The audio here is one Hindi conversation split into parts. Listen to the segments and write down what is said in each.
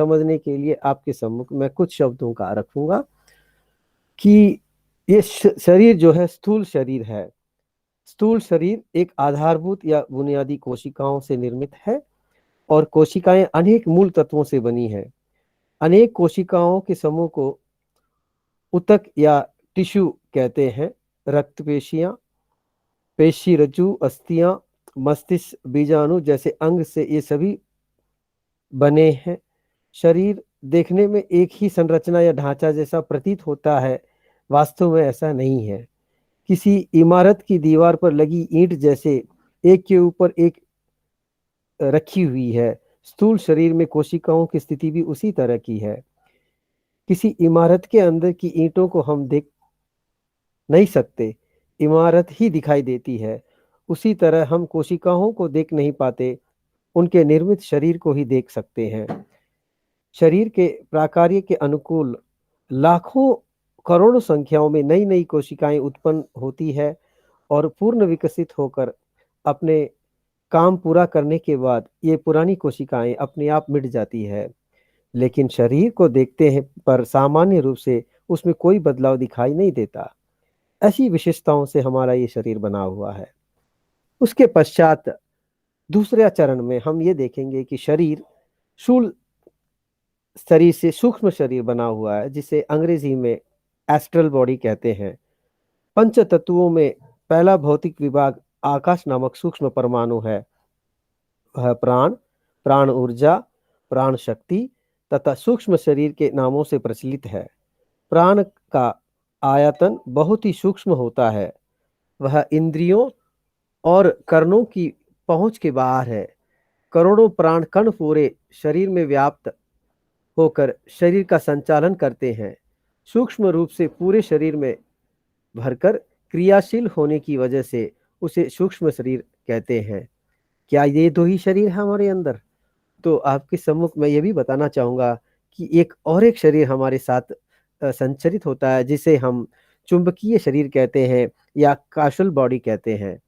समझने के लिए आपके सम्मुख मैं कुछ शब्दों का रखूंगा कि ये शरीर जो है स्थूल शरीर है। स्थूल शरीर एक आधारभूत या बुनियादी कोशिकाओं से निर्मित है और कोशिकाएं अनेक मूल तत्वों से बनी है। अनेक कोशिकाओं के समूह को ऊतक या टिश्यू कहते हैं। रक्त पेशियां, पेशी रज्जु, अस्थियां, मस्तिष्क, बीजाणु जैसे अंग से ये सभी बने हैं। शरीर देखने में एक ही संरचना या ढांचा जैसा प्रतीत होता है, वास्तव में ऐसा नहीं है। किसी इमारत की दीवार पर लगी ईंट जैसे एक के ऊपर एक रखी हुई है। स्थूल शरीर में कोशिकाओं की स्थिति भी उसी तरह की है। किसी इमारत के अंदर की ईंटों को हम देख नहीं सकते, इमारत ही दिखाई देती है। उसी तरह हम कोशिकाओं को देख नहीं पाते, उनके निर्मित शरीर को ही देख सकते हैं। शरीर के प्राकार्य के अनुकूल लाखों करोड़ों संख्याओं में नई नई कोशिकाएं उत्पन्न होती है और पूर्ण विकसित होकर अपने काम पूरा करने के बाद ये पुरानी कोशिकाएं अपने आप मिट जाती है। लेकिन शरीर को देखते हैं पर सामान्य रूप से उसमें कोई बदलाव दिखाई नहीं देता। ऐसी विशेषताओं से हमारा ये शरीर बना हुआ है। उसके पश्चात दूसरे चरण में हम ये देखेंगे कि शरीर स्थूल शरीर से सूक्ष्म शरीर बना हुआ है, जिसे अंग्रेजी में एस्ट्रल बॉडी कहते हैं। पंच तत्वों में पहला भौतिक विभाग आकाश नामक सूक्ष्म परमाणु है। वह प्राण, प्राण ऊर्जा, प्राण शक्ति तथा सूक्ष्म शरीर के नामों से प्रचलित है। प्राण का आयतन बहुत ही सूक्ष्म होता है। वह इंद्रियों और कर्णों की पहुंच के बाहर है। करोड़ों प्राण कण पूरे शरीर में व्याप्त होकर शरीर का संचालन करते हैं। सूक्ष्म रूप से पूरे शरीर में भरकर क्रियाशील होने की वजह से उसे सूक्ष्म शरीर कहते हैं। क्या ये दो ही शरीर है हमारे अंदर? तो आपके सम्मुख मैं ये भी बताना चाहूंगा कि एक शरीर हमारे साथ संचरित होता है, जिसे हम चुंबकीय शरीर कहते हैं या काशल बॉडी कहते हैं।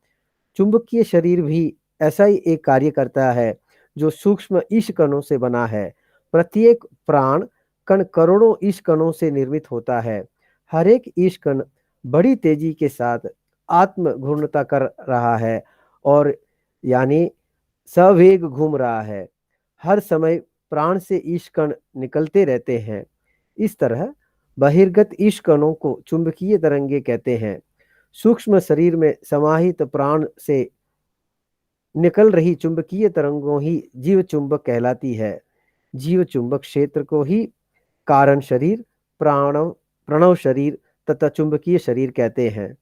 चुंबकीय शरीर भी ऐसा ही एक कार्य करता है जो सूक्ष्म ईश कणों से बना है। प्रत्येक प्राण कण करोड़ों ईश कणों से निर्मित होता है। हर एक ईश कण बड़ी तेजी के साथ आत्म घूर्णता कर रहा है और यानी सवेग घूम रहा है। हर समय प्राण से ईश कण निकलते रहते हैं। इस तरह बहिर्गत ईश कणों को चुंबकीय तरंगे कहते हैं। सूक्ष्म शरीर में समाहित प्राण से निकल रही चुंबकीय तरंगों ही जीव चुंबक कहलाती है। जीव चुंबक क्षेत्र को ही कारण शरीर, प्रणव शरीर तथा चुंबकीय शरीर कहते हैं।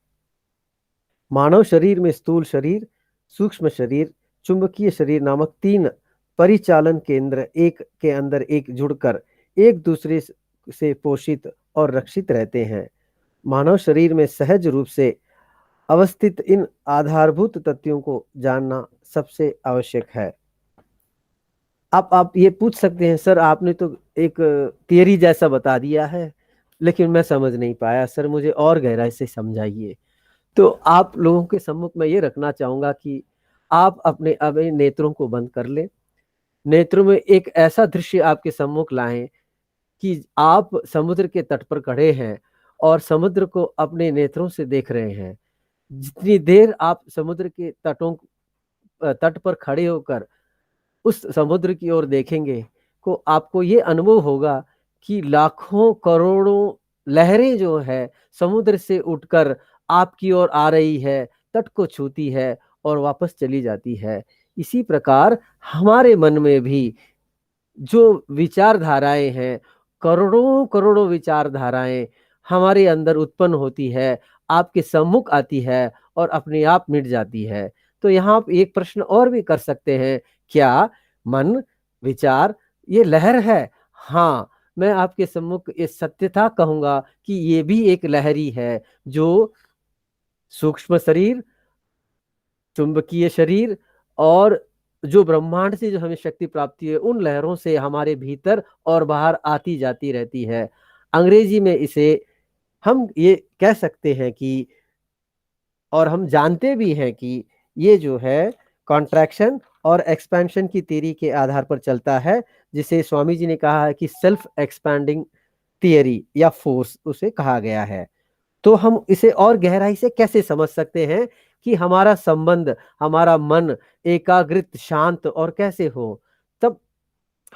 मानव शरीर में स्थूल शरीर, सूक्ष्म शरीर, चुंबकीय शरीर नामक तीन परिचालन केंद्र एक के अंदर एक जुड़कर एक दूसरे से पोषित और रक्षित रहते हैं। मानव शरीर में सहज रूप से अवस्थित इन आधारभूत तथ्यों को जानना सबसे आवश्यक है। आप ये पूछ सकते हैं, सर आपने तो एक थियरी जैसा बता दिया है, लेकिन मैं समझ नहीं पाया सर, मुझे और गहराई से समझाइए। तो आप लोगों के सम्मुख में ये रखना चाहूंगा कि आप अपने नेत्रों को बंद कर लें। नेत्रों में एक ऐसा दृश्य आपके सम्मुख लाएं कि आप समुद्र के तट पर खड़े हैं और समुद्र को अपने नेत्रों से देख रहे हैं। जितनी देर आप समुद्र के तट पर खड़े होकर उस समुद्र की ओर देखेंगे को आपको ये अनुभव होगा कि लाखों करोड़ों लहरें जो है समुद्र से उठकर आपकी ओर आ रही है, तट को छूती है और वापस चली जाती है। इसी प्रकार हमारे मन में भी जो विचारधाराएं हैं, करोड़ों करोड़ों विचारधाराएं हमारे अंदर उत्पन्न होती है, आपके सम्मुख आती है और अपने आप मिट जाती है। तो यहाँ आप एक प्रश्न और भी कर सकते हैं, क्या मन, विचार ये लहर है? हाँ, मैं आपके सम्मुख ये सत्यता कहूंगा कि ये भी एक लहरी है, जो सूक्ष्म शरीर, चुंबकीय शरीर और जो ब्रह्मांड से जो हमें शक्ति प्राप्ति है, उन लहरों से हमारे भीतर और बाहर आती जाती रहती है। अंग्रेजी में इसे हम ये कह सकते हैं कि, और हम जानते भी हैं कि ये जो है कॉन्ट्रैक्शन और एक्सपेंशन की थ्योरी के आधार पर चलता है, जिसे स्वामी जी ने कहा है कि सेल्फ एक्सपैंडिंग थियरी या फोर्स उसे कहा गया है। तो हम इसे और गहराई से कैसे समझ सकते हैं कि हमारा संबंध, हमारा मन एकाग्रित, शांत और कैसे हो? तब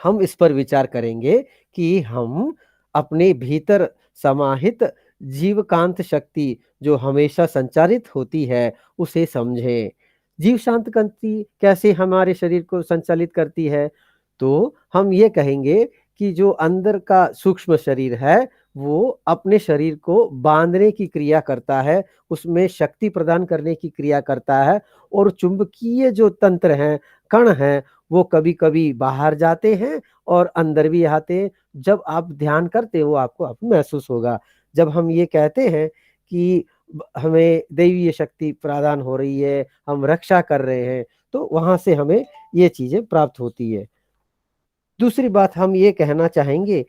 हम इस पर विचार करेंगे कि हम अपने भीतर समाहित जीवकांत शक्ति जो हमेशा संचालित होती है उसे समझें। जीव शांत शक्ति कैसे हमारे शरीर को संचालित करती है? तो हम ये कहेंगे कि जो अंदर का सूक्ष्म शरीर है वो अपने शरीर को बांधने की क्रिया करता है, उसमें शक्ति प्रदान करने की क्रिया करता है, और चुंबकीय जो तंत्र हैं, कण हैं, वो कभी-कभी बाहर जाते हैं और अंदर भी आते हैं। जब आप ध्यान करते हो आपको अब महसूस होगा। जब हम ये कहते हैं कि हमें दैवीय शक्ति प्रदान हो रही है, हम रक्षा कर रहे हैं, तो वहां से हमें ये चीजें प्राप्त होती है। दूसरी बात हम ये कहना चाहेंगे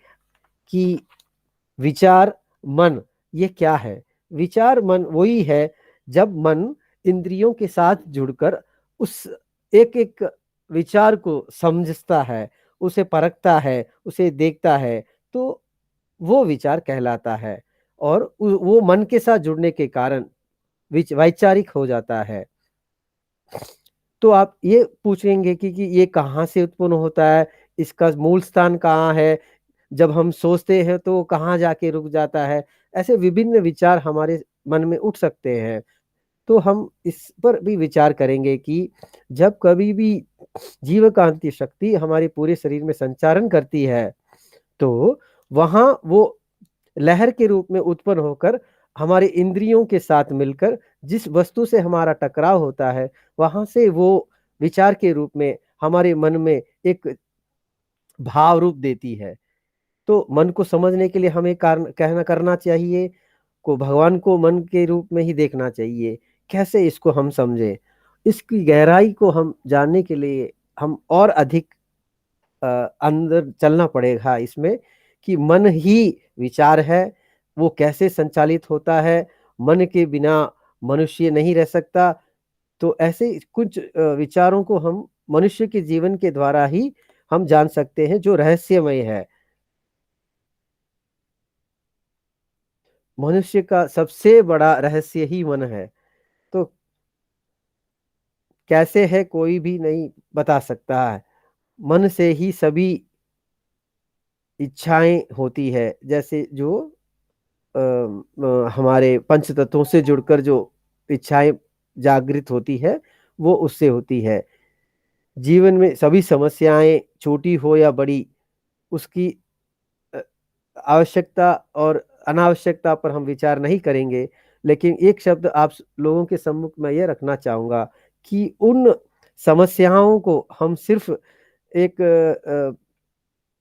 कि विचार मन ये क्या है? विचार मन वही है जब मन इंद्रियों के साथ जुड़कर उस एक एक विचार को समझता है, उसे परखता है, उसे देखता है, तो वो विचार कहलाता है। और वो मन के साथ जुड़ने के कारण वैचारिक हो जाता है। तो आप ये पूछेंगे कि ये कहाँ से उत्पन्न होता है, इसका मूल स्थान कहाँ है, जब हम सोचते हैं तो कहाँ जाके रुक जाता है? ऐसे विभिन्न विचार हमारे मन में उठ सकते हैं। तो हम इस पर भी विचार करेंगे कि जब कभी भी जीवकांतीय शक्ति हमारे पूरे शरीर में संचारण करती है, तो वहाँ वो लहर के रूप में उत्पन्न होकर हमारे इंद्रियों के साथ मिलकर जिस वस्तु से हमारा टकराव होता है, वहाँ से वो विचार के रूप में हमारे मन में एक भाव रूप देती है। तो मन को समझने के लिए हमें कारण कहना करना चाहिए को भगवान को मन के रूप में ही देखना चाहिए। कैसे इसको हम समझें? इसकी गहराई को हम जानने के लिए हम और अधिक अंदर चलना पड़ेगा इसमें कि मन ही विचार है, वो कैसे संचालित होता है, मन के बिना मनुष्य नहीं रह सकता। तो ऐसे कुछ विचारों को हम मनुष्य के जीवन के द्वारा ही हम जान सकते हैं जो रहस्यमय है। मनुष्य का सबसे बड़ा रहस्य ही मन है। तो कैसे है कोई भी नहीं बता सकता है। मन से ही सभी इच्छाएं होती है, जैसे जो हमारे पंच तत्वों से जुड़कर जो इच्छाएं जागृत होती है वो उससे होती है। जीवन में सभी समस्याएं छोटी हो या बड़ी, उसकी अ, आवश्यकता और अनावश्यकता पर हम विचार नहीं करेंगे। लेकिन एक शब्द आप लोगों के सम्मुख में ये रखना चाहूंगा कि उन समस्याओं को हम सिर्फ एक अ,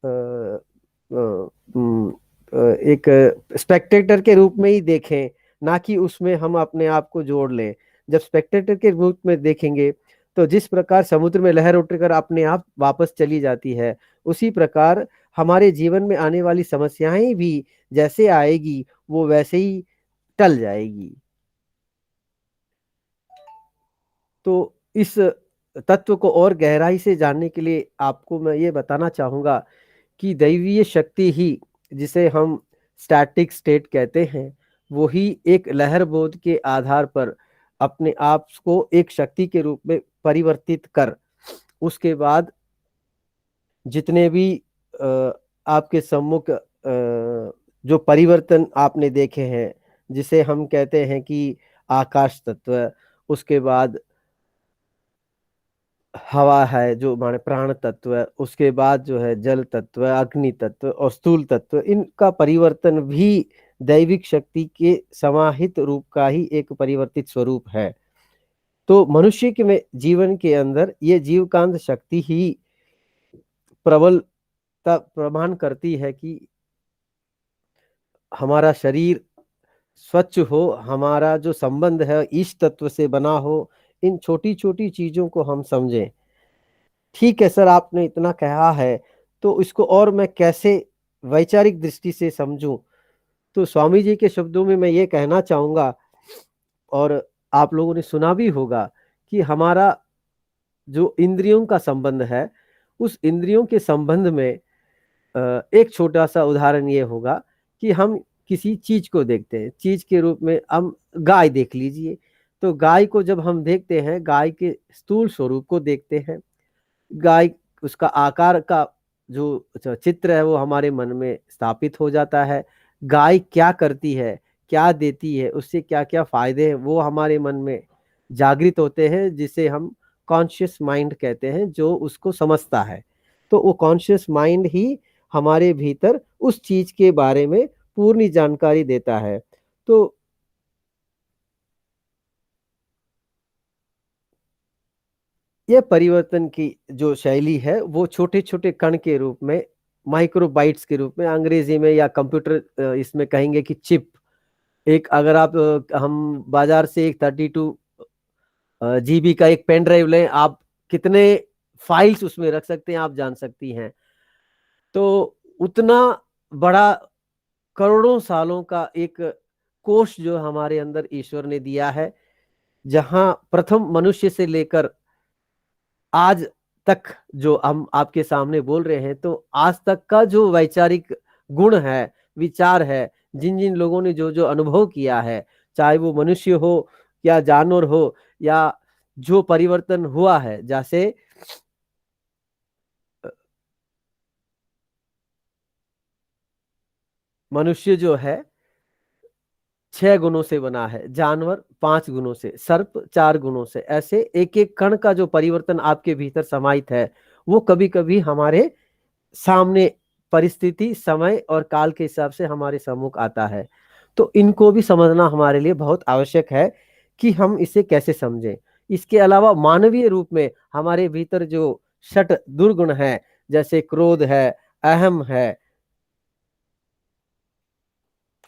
अ, उम, एक स्पेक्टेटर के रूप में ही देखें, ना कि उसमें हम अपने आप को जोड़ लें। जब स्पेक्टेटर के रूप में देखेंगे, तो जिस प्रकार समुद्र में लहर उठकर अपने आप वापस चली जाती है, उसी प्रकार हमारे जीवन में आने वाली समस्याएं भी जैसे आएगी, वो वैसे ही टल जाएगी। तो इस तत्व को और गहराई से जानने के लिए आपको मैं ये बताना चाहूँगा कि दैवीय शक्ति ही, जिसे हम स्टैटिक स्टेट कहते हैं, वो ही एक लहर बोध के आधार पर अपने आप को एक शक्ति के रूप में परिवर्तित कर उसके बाद जितने भी आपके सम्मुख जो परिवर्तन आपने देखे हैं, जिसे हम कहते हैं कि आकाश तत्व, उसके बाद हवा है जो माने प्राण तत्व है, उसके बाद जो है जल तत्व, अग्नि तत्व और स्थूल तत्व, इनका परिवर्तन भी दैविक शक्ति के समाहित रूप का ही एक परिवर्तित स्वरूप है। तो मनुष्य के में जीवन के अंदर ये जीवकांत शक्ति ही प्रबलता प्रमाण करती है कि हमारा शरीर स्वच्छ हो, हमारा जो संबंध है इस तत्व से बना हो। इन छोटी छोटी चीजों को हम समझें। ठीक है सर, आपने इतना कहा है, तो इसको और मैं कैसे वैचारिक दृष्टि से समझूं? तो स्वामी जी के शब्दों में मैं ये कहना चाहूंगा, और आप लोगों ने सुना भी होगा, कि हमारा जो इंद्रियों का संबंध है, उस इंद्रियों के संबंध में एक छोटा सा उदाहरण ये होगा कि हम किसी चीज को देखते हैं, चीज के रूप में हम गाय देख लीजिए। तो गाय को जब हम देखते हैं, गाय के स्थूल स्वरूप को देखते हैं, गाय उसका आकार का जो चित्र है वो हमारे मन में स्थापित हो जाता है। गाय क्या करती है, क्या देती है, उससे क्या क्या फायदे हैं, वो हमारे मन में जागृत होते हैं, जिसे हम कॉन्शियस माइंड कहते हैं, जो उसको समझता है। तो वो कॉन्शियस माइंड ही हमारे भीतर उस चीज के बारे में पूर्ण जानकारी देता है। तो यह परिवर्तन की जो शैली है वो छोटे छोटे कण के रूप में, माइक्रोबाइट्स के रूप में, अंग्रेजी में या कंप्यूटर इसमें कहेंगे कि चिप। एक अगर आप हम बाजार से एक 32 GB का एक पेन ड्राइव लें, आप कितने फाइल्स उसमें रख सकते हैं आप जान सकती हैं। तो उतना बड़ा करोड़ों सालों का एक कोष जो हमारे अंदर ईश्वर ने दिया है, जहां प्रथम मनुष्य से लेकर आज तक जो हम आपके सामने बोल रहे हैं, तो आज तक का जो वैचारिक गुण है, विचार है, जिन जिन लोगों ने जो जो अनुभव किया है, चाहे वो मनुष्य हो या जानवर हो, या जो परिवर्तन हुआ है, जैसे मनुष्य जो है 6 गुणों से बना है, जानवर 5 गुणों से, सर्प 4 गुणों से, ऐसे एक एक कण का जो परिवर्तन आपके भीतर समाहित है, वो कभी कभी हमारे सामने परिस्थिति, समय और काल के हिसाब से हमारे सम्मुख आता है। तो इनको भी समझना हमारे लिए बहुत आवश्यक है कि हम इसे कैसे समझें। इसके अलावा मानवीय रूप में हमारे भीतर जो षट दुर्गुण है, जैसे क्रोध है, अहम है,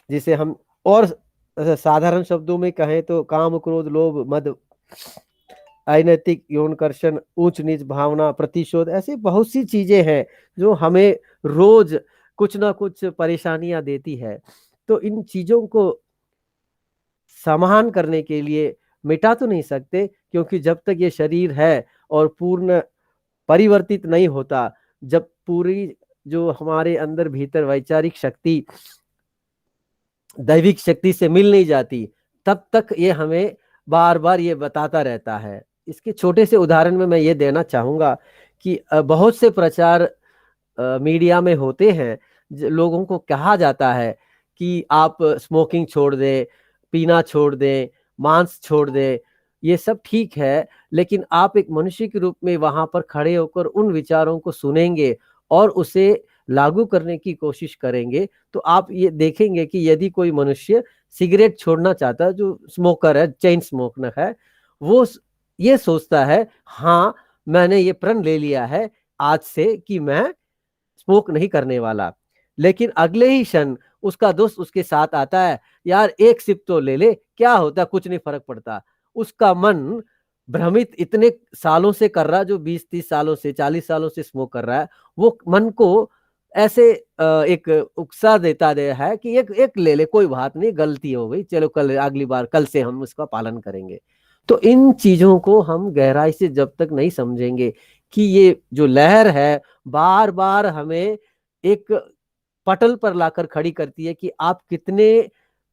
जिसे हम और साधारण शब्दों में कहें तो काम, क्रोध, लोभ, मद, अनैतिक यौनकर्षण, ऊंच नीच भावना, प्रतिशोध, ऐसी बहुत सी चीजें हैं जो हमें रोज कुछ ना कुछ परेशानियां देती है। तो इन चीजों को समाधान करने के लिए मिटा तो नहीं सकते, क्योंकि जब तक ये शरीर है और पूर्ण परिवर्तित नहीं होता, जब पूरी जो हमारे अंदर भीतर वैचारिक शक्ति दैविक शक्ति से मिल नहीं जाती, तब तक ये हमें बार बार ये बताता रहता है। इसके छोटे से उदाहरण में मैं ये देना चाहूंगा कि बहुत से प्रचार मीडिया में होते हैं, लोगों को कहा जाता है कि आप स्मोकिंग छोड़ दें, पीना छोड़ दें, मांस छोड़ दें। ये सब ठीक है, लेकिन आप एक मनुष्य के रूप में वहां पर खड़े होकर उन विचारों को सुनेंगे और उसे लागू करने की कोशिश करेंगे, तो आप ये देखेंगे कि यदि कोई मनुष्य सिगरेट छोड़ना चाहता है, जो स्मोकर है, चेन स्मोकर है, वो ये सोचता है, हाँ मैंने ये प्रण ले लिया है आज से कि मैं स्मोक नहीं करने वाला। लेकिन अगले ही क्षण उसका दोस्त उसके साथ आता है, यार एक सिप तो ले ले, क्या होता, कुछ नहीं फर्क पड़ता। उसका मन भ्रमित इतने सालों से कर रहा है, जो 20-30 सालों से, 40 सालों से स्मोक कर रहा है, वो मन को ऐसे एक उकसा देता दे है कि एक एक ले ले, कोई बात नहीं, गलती हो गई, चलो कल, अगली बार, कल से हम इसका पालन करेंगे। तो इन चीजों को हम गहराई से जब तक नहीं समझेंगे कि ये जो लहर है बार बार हमें एक पटल पर लाकर खड़ी करती है कि आप कितने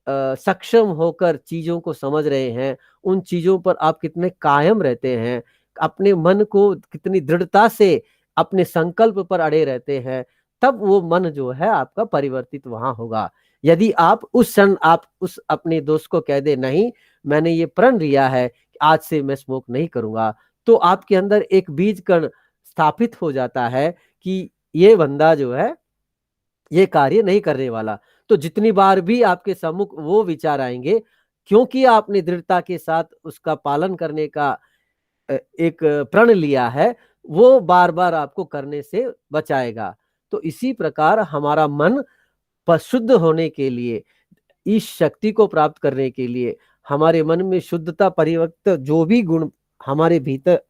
सक्षम होकर चीजों को समझ रहे हैं, उन चीजों पर आप कितने कायम रहते हैं, अपने मन को कितनी दृढ़ता से अपने संकल्प पर अड़े रहते हैं, तब वो मन जो है आपका परिवर्तित वहां होगा। यदि आप उस क्षण आप उस अपने दोस्त को कह दे, नहीं मैंने ये प्रण लिया है कि आज से मैं स्मोक नहीं करूंगा, तो आपके अंदर एक बीज कण स्थापित हो जाता है कि ये बंदा जो है ये कार्य नहीं करने वाला। तो जितनी बार भी आपके सम्मुख वो विचार आएंगे, क्योंकि आपने दृढ़ता के साथ उसका पालन करने का एक प्रण लिया है, वो बार बार आपको करने से बचाएगा। तो इसी प्रकार हमारा मन शुद्ध होने के लिए, इस शक्ति को प्राप्त करने के लिए, हमारे मन में शुद्धता, परिवर्तित जो भी गुण हमारे भीतर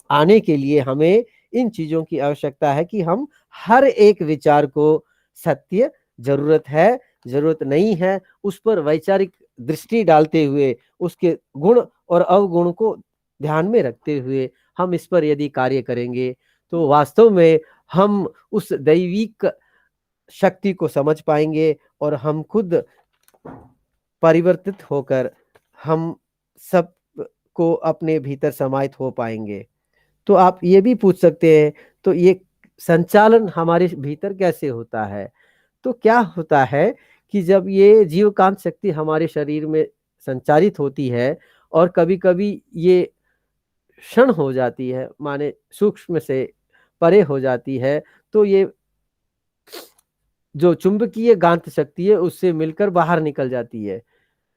आने के लिए, हमें इन चीजों की आवश्यकता है कि हम हर एक विचार को सत्य, जरूरत है, जरूरत नहीं है, उस पर वैचारिक दृष्टि डालते हुए, उसके गुण और अवगुण को ध्यान में रखते हुए हम इस पर यदि कार्य करेंगे, तो वास्तव में हम उस दैविक शक्ति को समझ पाएंगे और हम खुद परिवर्तित होकर हम सब को अपने भीतर समाहित हो पाएंगे। तो आप ये भी पूछ सकते हैं, तो ये संचालन हमारे भीतर कैसे होता है? तो क्या होता है कि जब ये जीवकांत शक्ति हमारे शरीर में संचारित होती है और कभी-कभी ये क्षण हो जाती है, माने सूक्ष्म से परे हो जाती है, तो ये जो चुंबकीय गांठ शक्ति है उससे मिलकर बाहर निकल जाती है।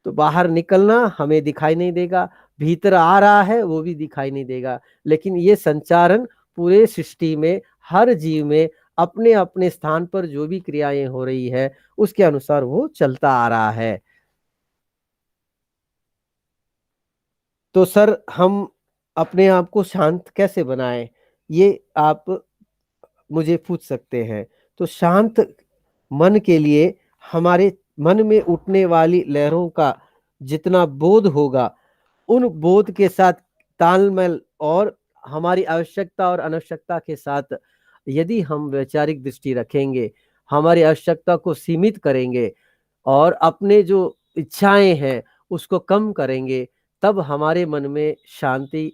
तो बाहर निकलना हमें दिखाई नहीं देगा, भीतर आ रहा है वो भी दिखाई नहीं देगा, लेकिन ये संचारण पूरे सृष्टि में हर जीव में अपने अपने स्थान पर जो भी क्रियाएं हो रही है उसके अनुसार वो चलता आ रहा है। तो सर हम अपने आप को शांत कैसे बनाएं, ये आप मुझे पूछ सकते हैं। तो शांत मन के लिए हमारे मन में उठने वाली लहरों का जितना बोध होगा, उन बोध के साथ तालमेल और हमारी आवश्यकता और अनावश्यकता के साथ यदि हम वैचारिक दृष्टि रखेंगे, हमारी आवश्यकता को सीमित करेंगे और अपने जो इच्छाएं हैं उसको कम करेंगे, तब हमारे मन में शांति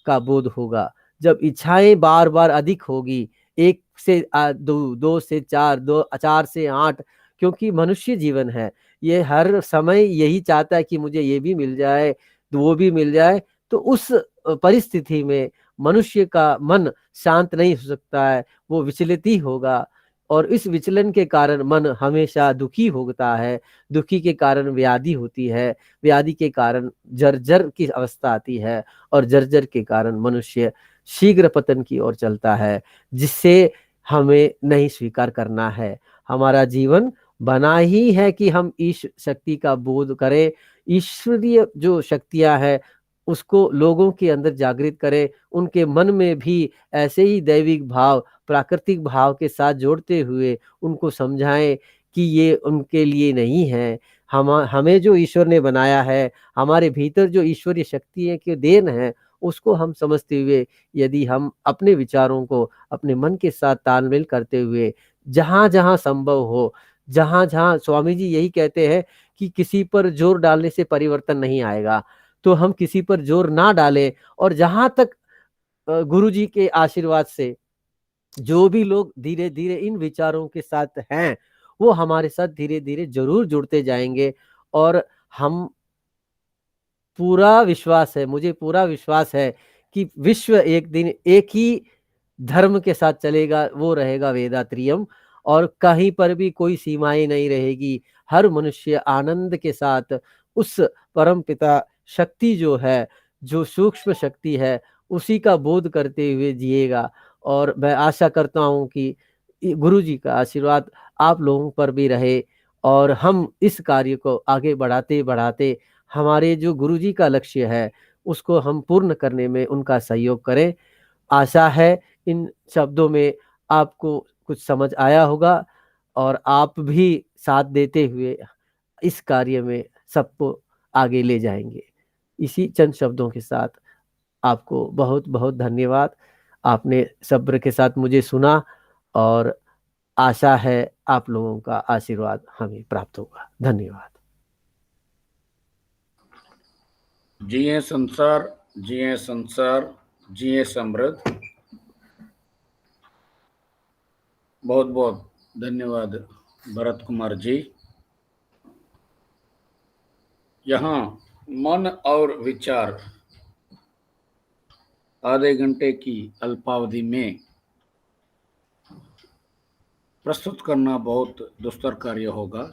का बोध होगा। जब इच्छाएं बार बार अधिक होगी, एक से दो, दो से चार, दो चार से आठ, क्योंकि मनुष्य जीवन है, ये हर समय यही चाहता है कि मुझे ये भी मिल जाए, वो भी मिल जाए। तो उस परिस्थिति में मनुष्य का मन शांत नहीं हो सकता है, वो विचलित ही होगा और इस विचलन के कारण मन हमेशा दुखी होता है। दुखी के कारण व्याधि होती है, व्याधि के कारण जर्जर की अवस्था आती है और जर्जर के कारण मनुष्य शीघ्र पतन की ओर चलता है, जिससे हमें नहीं स्वीकार करना है। हमारा जीवन बना ही है कि हम इस शक्ति का बोध करें, ईश्वरीय जो शक्तियां हैं उसको लोगों के अंदर जागृत करें, उनके मन में भी ऐसे ही दैविक भाव, प्राकृतिक भाव के साथ जोड़ते हुए उनको समझाएं कि ये उनके लिए नहीं है। हमें जो ईश्वर ने बनाया है, हमारे भीतर जो ईश्वरीय शक्ति है के देन है, उसको हम समझते हुए यदि हम अपने विचारों को अपने मन के साथ तालमेल करते हुए जहां जहां संभव हो, जहां जहां स्वामी जी यही कहते हैं कि किसी पर जोर डालने से परिवर्तन नहीं आएगा, तो हम किसी पर जोर ना डालें और जहां तक गुरु जी के आशीर्वाद से जो भी लोग धीरे धीरे इन विचारों के साथ हैं वो हमारे साथ धीरे धीरे जरूर जुड़ते जाएंगे। और हम मुझे पूरा विश्वास है कि विश्व एक दिन एक ही धर्म के साथ चलेगा, वो रहेगा वेदात्रियम, और कहीं पर भी कोई सीमाएं नहीं रहेगी। हर मनुष्य आनंद के साथ उस परम पिता शक्ति जो है, जो सूक्ष्म शक्ति है, उसी का बोध करते हुए जिएगा। और मैं आशा करता हूँ कि गुरु जी का आशीर्वाद आप लोगों पर भी रहे और हम इस कार्य को आगे बढ़ाते बढ़ाते हमारे जो गुरु जी का लक्ष्य है उसको हम पूर्ण करने में उनका सहयोग करें। आशा है इन शब्दों में आपको कुछ समझ आया होगा और आप भी साथ देते हुए इस कार्य में सबको आगे ले जाएंगे। इसी चंद शब्दों के साथ आपको बहुत बहुत धन्यवाद। आपने सब्र के साथ मुझे सुना और आशा है आप लोगों का आशीर्वाद हमें प्राप्त होगा। धन्यवाद। जिए संसार, जिए संसार, जिए समृद्ध। बहुत बहुत धन्यवाद भरत कुमार जी। यहाँ मन और विचार आधे घंटे की अल्पावधि में प्रस्तुत करना बहुत दुस्तर कार्य होगा,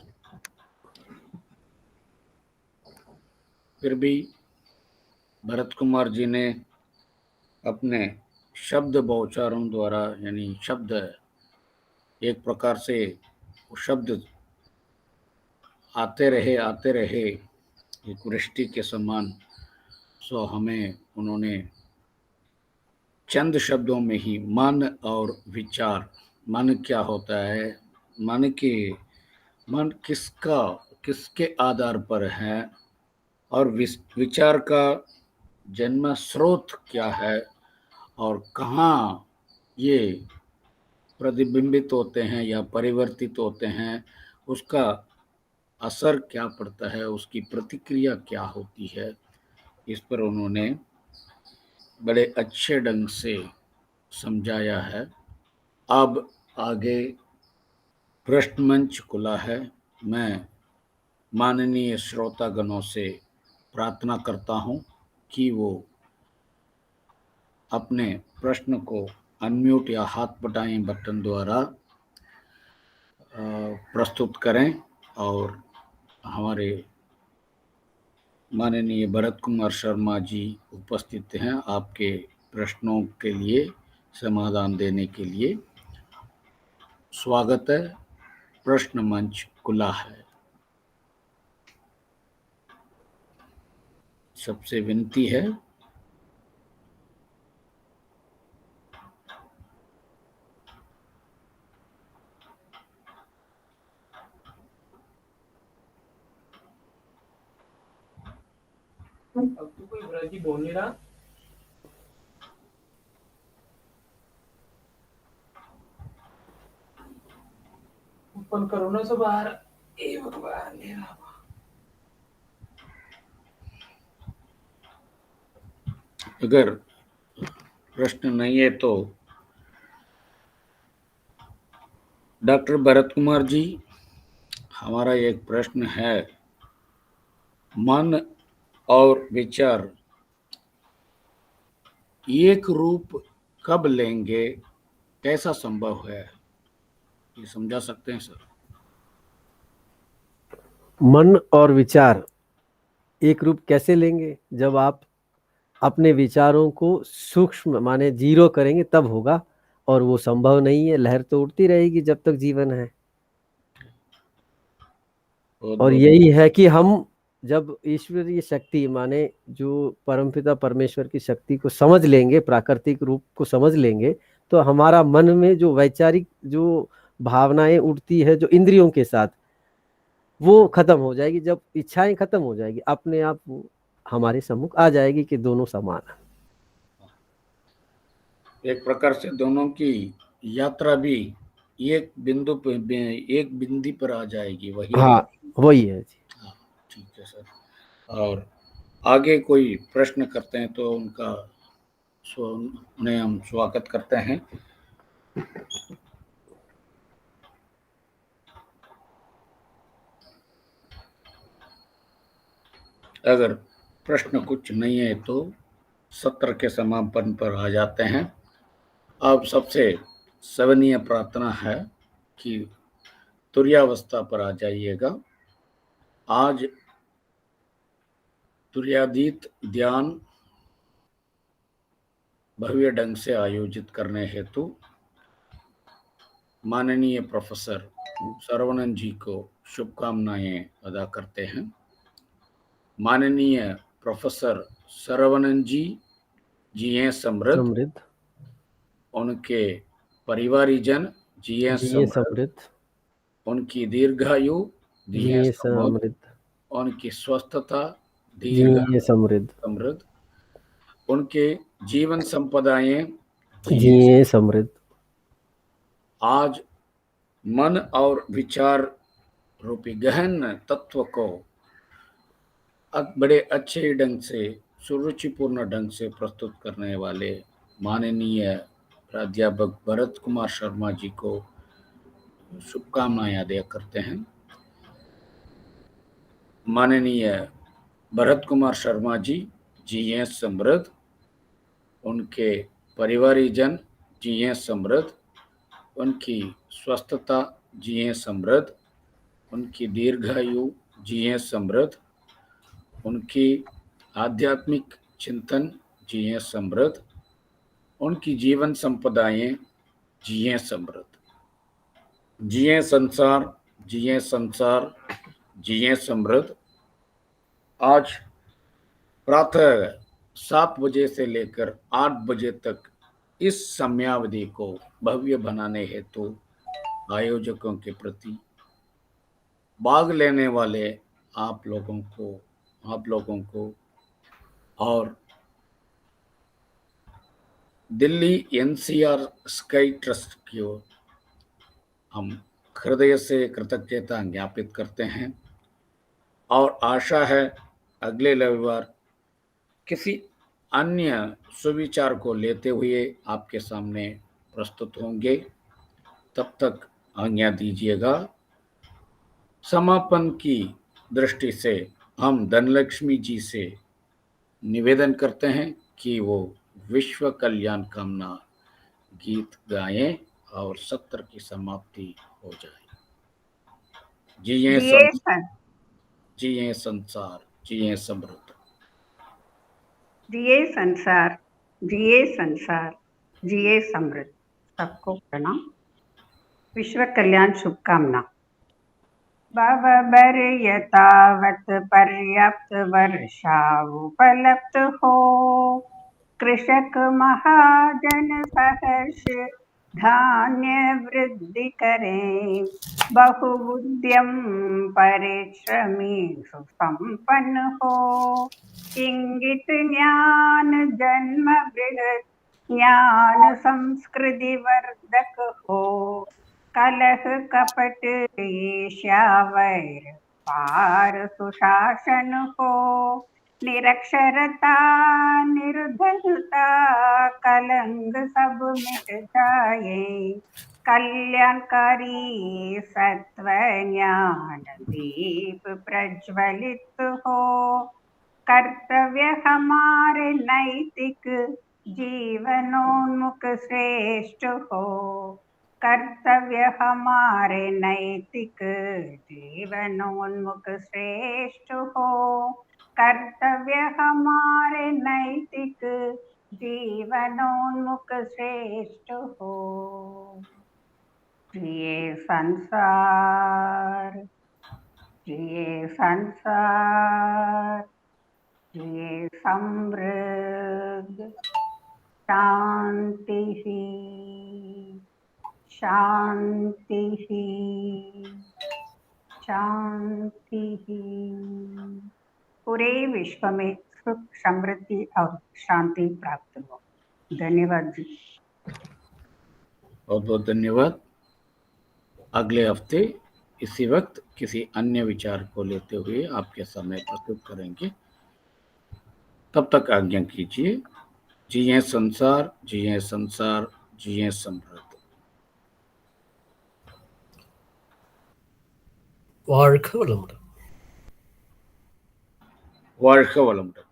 फिर भी भरत कुमार जी ने अपने शब्द बहुचारों द्वारा, यानी शब्द एक प्रकार से वो शब्द आते रहे एक वृष्टि के समान। सो हमें उन्होंने चंद शब्दों में ही मन और विचार, मन क्या होता है, मन किसके आधार पर है और विचार का जन्म स्रोत क्या है और कहाँ ये प्रतिबिंबित होते हैं या परिवर्तित होते हैं, उसका असर क्या पड़ता है, उसकी प्रतिक्रिया क्या होती है, इस पर उन्होंने बड़े अच्छे ढंग से समझाया है। अब आगे प्रश्न मंच खुला है। मैं माननीय श्रोतागणों से प्रार्थना करता हूं कि वो अपने प्रश्न को अनम्यूट या हाथ बटाएं बटन द्वारा प्रस्तुत करें, और हमारे माननीय भरत कुमार शर्मा जी उपस्थित हैं आपके प्रश्नों के लिए समाधान देने के लिए। स्वागत है, प्रश्न मंच खुला है। सबसे विनती है अब तो कोई ब्रजी बोल नहीं रहा। ओपन करो ना सब बाहर। ए भगवान मेरा। अगर प्रश्न नहीं है तो डॉक्टर भरत कुमार जी, हमारा एक प्रश्न है, मन और विचार एक रूप कब लेंगे, कैसा संभव है, ये समझा सकते हैं सर? मन और विचार एक रूप कैसे लेंगे? जब आप अपने विचारों को सूक्ष्म माने जीरो करेंगे तब होगा, और वो संभव नहीं है। लहर तो उड़ती रहेगी जब तक जीवन है। और यही है कि हम जब ईश्वरीय शक्ति माने जो परमपिता परमेश्वर की शक्ति को समझ लेंगे, प्राकृतिक रूप को समझ लेंगे, तो हमारा मन में जो वैचारिक जो भावनाएं उठती है जो इंद्रियों के साथ, वो खत्म हो जाएगी। जब इच्छाएं खत्म हो जाएगी, अपने आप वो हमारे सम्मुख आ जाएगी कि दोनों समान है। एक प्रकार से दोनों की यात्रा भी एक बिंदु पे एक बिंदी पर आ जाएगी, वही है। हाँ, वही है जी। हाँ, ठीक है सर। और आगे कोई प्रश्न करते हैं तो उन्हें हम स्वागत करते हैं। अगर प्रश्न कुछ नहीं है तो सत्र के समापन पर आ जाते हैं। अब सबसे सवनीय प्रार्थना है कि तुर्यावस्था पर आ जाइएगा। आज तुर्यातीत ध्यान भव्य ढंग से आयोजित करने हेतु माननीय प्रोफेसर सरवणन जी को शुभकामनाएं अदा करते हैं। माननीय प्रोफेसर सरवणन जी हैं समृद्ध, समृद्ध, उनके परिवारीजन जिए जिये समृद्ध, समृद्ध, उनकी दीर्घायु जिए जिये समृद्ध, समृद्ध, उनकी स्वस्थता जिये समृद्ध, समृद्ध, उनके जीवन संपदाएं जिये समृद्ध। आज मन और विचार रूपी गहन तत्व को बड़े अच्छे ढंग से, सुरुचिपूर्ण ढंग से प्रस्तुत करने वाले माननीय प्राध्यापक भरत कुमार शर्मा जी को शुभकामनाएं अदा करते हैं। माननीय भरत कुमार शर्मा जी हैं समृद्ध, उनके परिवारीजन जिए समृद्ध, उनकी स्वस्थता जिए समृद्ध, उनकी दीर्घायु जिए समृद्ध, उनकी आध्यात्मिक चिंतन जिए समृद्ध, उनकी जीवन संपदाएं जिए समृद्ध, जिए संसार, जिए संसार, जिए समृद्ध। आज प्रातः 7 बजे से लेकर 8 बजे तक इस समयावधि को भव्य बनाने हेतु आयोजकों के प्रति, भाग लेने वाले आप लोगों को और दिल्ली एनसीआर स्काई ट्रस्ट की ओर हम हृदय से कृतज्ञता ज्ञापित करते हैं और आशा है अगले रविवार किसी अन्य सुविचार को लेते हुए आपके सामने प्रस्तुत होंगे। तब तक आज्ञा दीजिएगा। समापन की दृष्टि से हम धनलक्ष्मी जी से निवेदन करते हैं कि वो विश्व कल्याण कामना गीत गाएं और सत्र की समाप्ति हो जाए। जिये जिये संसार, जिये समृद्ध। जिए संसार, जिए संसार, जिए समृद्ध। सबको प्रणाम। विश्व कल्याण शुभकामना। भवभर यथावत पर्याप्त वर्षा उपलब्ध हो, कृषक महाजन सहर्ष धान्य वृद्धि करें, बहुउद्यम परिश्रमी सुसंपन्न हो, इंगित ज्ञान जन्म बृहत् ज्ञान संस्कृति वर्धक हो, कलह कपट ईर्ष्या वैर पार सुशासन हो, निरक्षरता निर्धनता कलंक सब मिट जाए, कल्याणकारी सत्व ज्ञान दीप प्रज्वलित हो, कर्तव्य हमारे नैतिक जीवनोन्मुख श्रेष्ठ हो, कर्तव्य हमारे नैतिक जीवनोन्मुख श्रेष्ठ हो, कर्तव्य हमारे नैतिक जीवनोन्मुख श्रेष्ठ हो। जिए संसार, जिए संसार, जिए समृद्ध। शांति ही, शांति ही, शांति ही। पूरे विश्व में सुख समृद्धि और शांति प्राप्त हो। धन्यवाद जी। बहुत बहुत धन्यवाद। अगले हफ्ते इसी वक्त किसी अन्य विचार को लेते हुए आपके सामने प्रस्तुत करेंगे। तब तक आज्ञा कीजिए। जिये संसार, जिये संसार, जिये समृद्ध। வாழ்க வளமுடன். வாழ்க வளமுடன்.